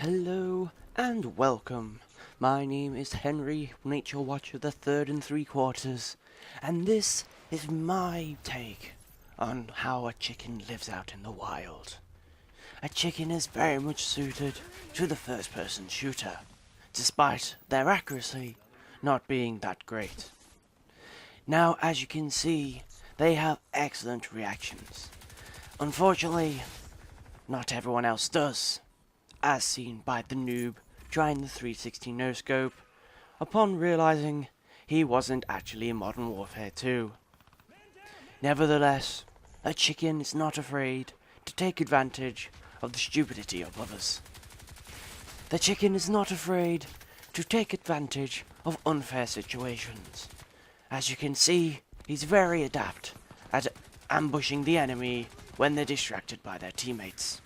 Hello and welcome. My name is Henry Naturewatcher the third and 3/4, and this is my take on how a chicken lives out in the wild. A chicken is very much suited to the first-person shooter, despite their accuracy not being that great. Now, as you can see, they have excellent reactions. Unfortunately, not everyone else does, as seen by the noob trying the 360 no-scope upon realizing he wasn't actually in Modern Warfare 2. Nevertheless, a chicken is not afraid to take advantage of the stupidity of others. The chicken is not afraid to take advantage of unfair situations. As you can see, he's very adept at ambushing the enemy when they're distracted by their teammates.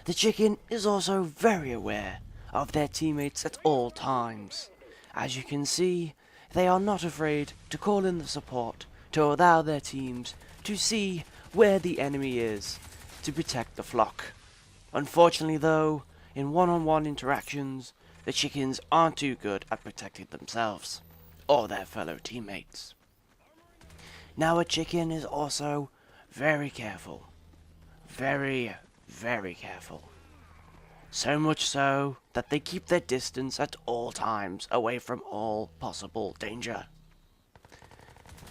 The chicken is also very aware of their teammates at all times. As you can see, they are not afraid to call in the support to allow their teams to see where the enemy is to protect the flock. Unfortunately though, in one-on-one interactions, the chickens aren't too good at protecting themselves or their fellow teammates. Now a chicken is also very careful. Very careful. So much so that they keep their distance at all times away from all possible danger.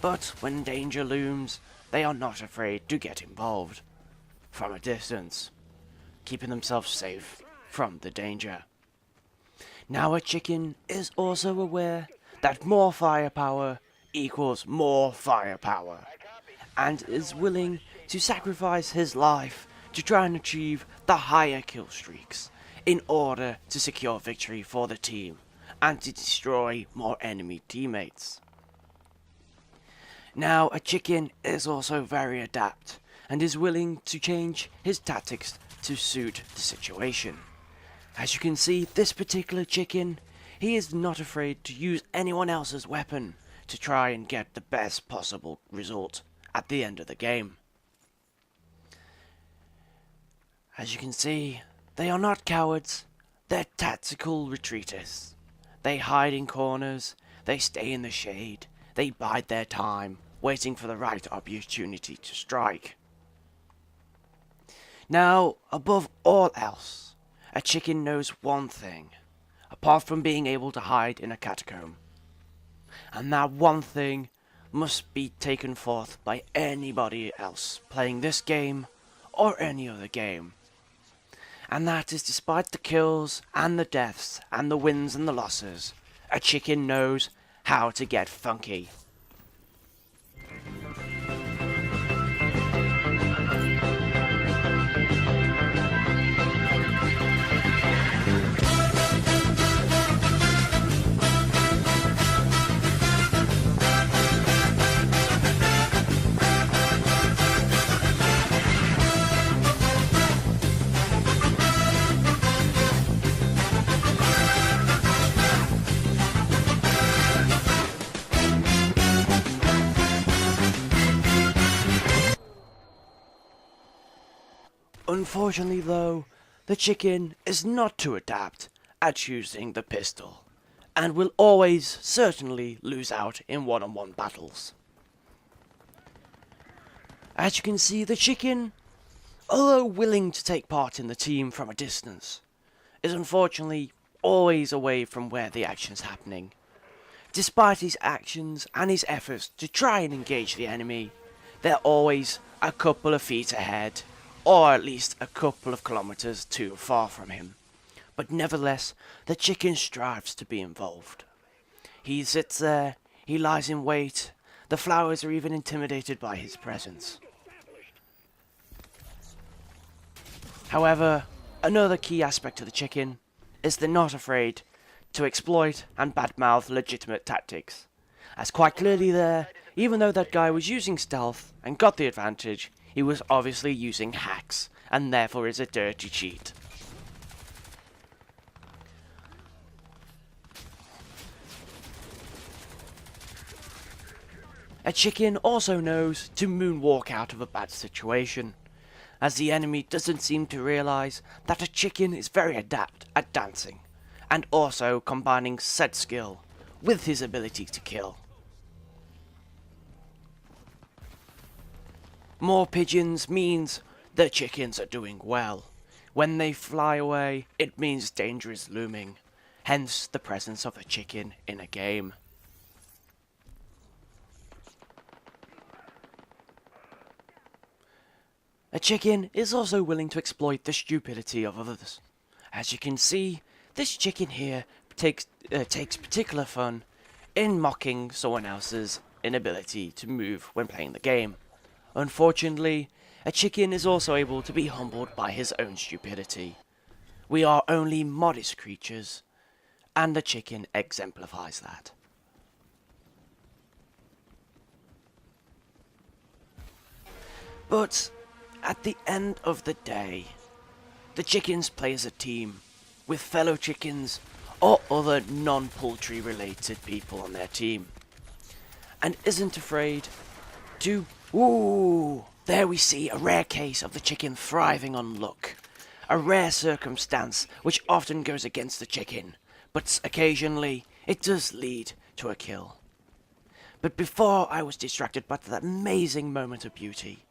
But when danger looms, they are not afraid to get involved from a distance, keeping themselves safe from the danger. Now a chicken is also aware that more firepower equals more firepower, and is willing to sacrifice his life to try and achieve the higher kill streaks in order to secure victory for the team and to destroy more enemy teammates. Now a chicken is also very adept and is willing to change his tactics to suit the situation. As you can see, this particular chicken, he is not afraid to use anyone else's weapon to try and get the best possible result at the end of the game. As you can see, they are not cowards, they're tactical retreaters. They hide in corners, they stay in the shade, they bide their time, waiting for the right opportunity to strike. Now, above all else, a chicken knows one thing, apart from being able to hide in a catacomb. And that one thing must be taken forth by anybody else playing this game or any other game. And that is, despite the kills and the deaths and the wins and the losses, a chicken knows how to get funky. Unfortunately though, the chicken is not too adept at choosing the pistol, and will always certainly lose out in one-on-one battles. As you can see, the chicken, although willing to take part in the team from a distance, is unfortunately always away from where the action's happening. Despite his actions and his efforts to try and engage the enemy, they're always a couple of feet ahead, or at least a couple of kilometers too far from him. But nevertheless, the chicken strives to be involved. He sits there, he lies in wait, the flowers are even intimidated by his presence. However, another key aspect of the chicken is they're not afraid to exploit and badmouth legitimate tactics. As quite clearly there, even though that guy was using stealth and got the advantage, he was obviously using hacks, and therefore is a dirty cheat. A chicken also knows to moonwalk out of a bad situation, as the enemy doesn't seem to realize that a chicken is very adept at dancing, and also combining said skill with his ability to kill. More pigeons means the chickens are doing well. When they fly away, it means danger is looming, hence the presence of a chicken in a game. A chicken is also willing to exploit the stupidity of others. As you can see, this chicken here takes particular fun in mocking someone else's inability to move when playing the game. Unfortunately, a chicken is also able to be humbled by his own stupidity. We are only modest creatures, and the chicken exemplifies that. But at the end of the day, the chickens play as a team, with fellow chickens or other non-poultry related people on their team, and isn't afraid to... Ooh! There we see a rare case of the chicken thriving on luck. A rare circumstance which often goes against the chicken, but occasionally it does lead to a kill. But before I was distracted by that amazing moment of beauty,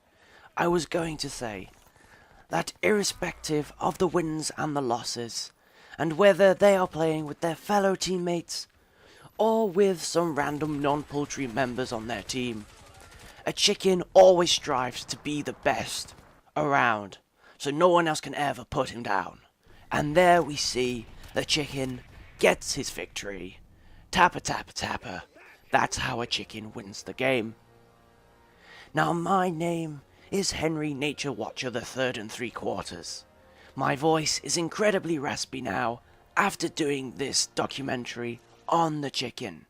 I was going to say that irrespective of the wins and the losses, and whether they are playing with their fellow teammates or with some random non-poultry members on their team, a chicken always strives to be the best around, so no one else can ever put him down. And there we see the chicken gets his victory. Tapper, tapper, tapper. That's how a chicken wins the game. Now my name is Henry Naturewatcher the 3 3/4. My voice is incredibly raspy now after doing this documentary on the chicken.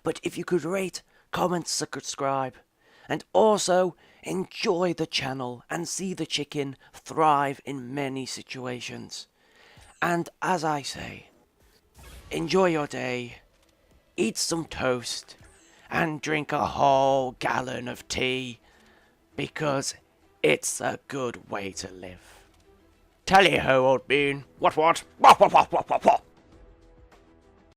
But if you could rate, comment, subscribe, and also enjoy the channel and see the chicken thrive in many situations. And as I say, enjoy your day, eat some toast, and drink a whole gallon of tea, because it's a good way to live. Tally-ho, old bean. What? Wah, wah, wah, wah, wah.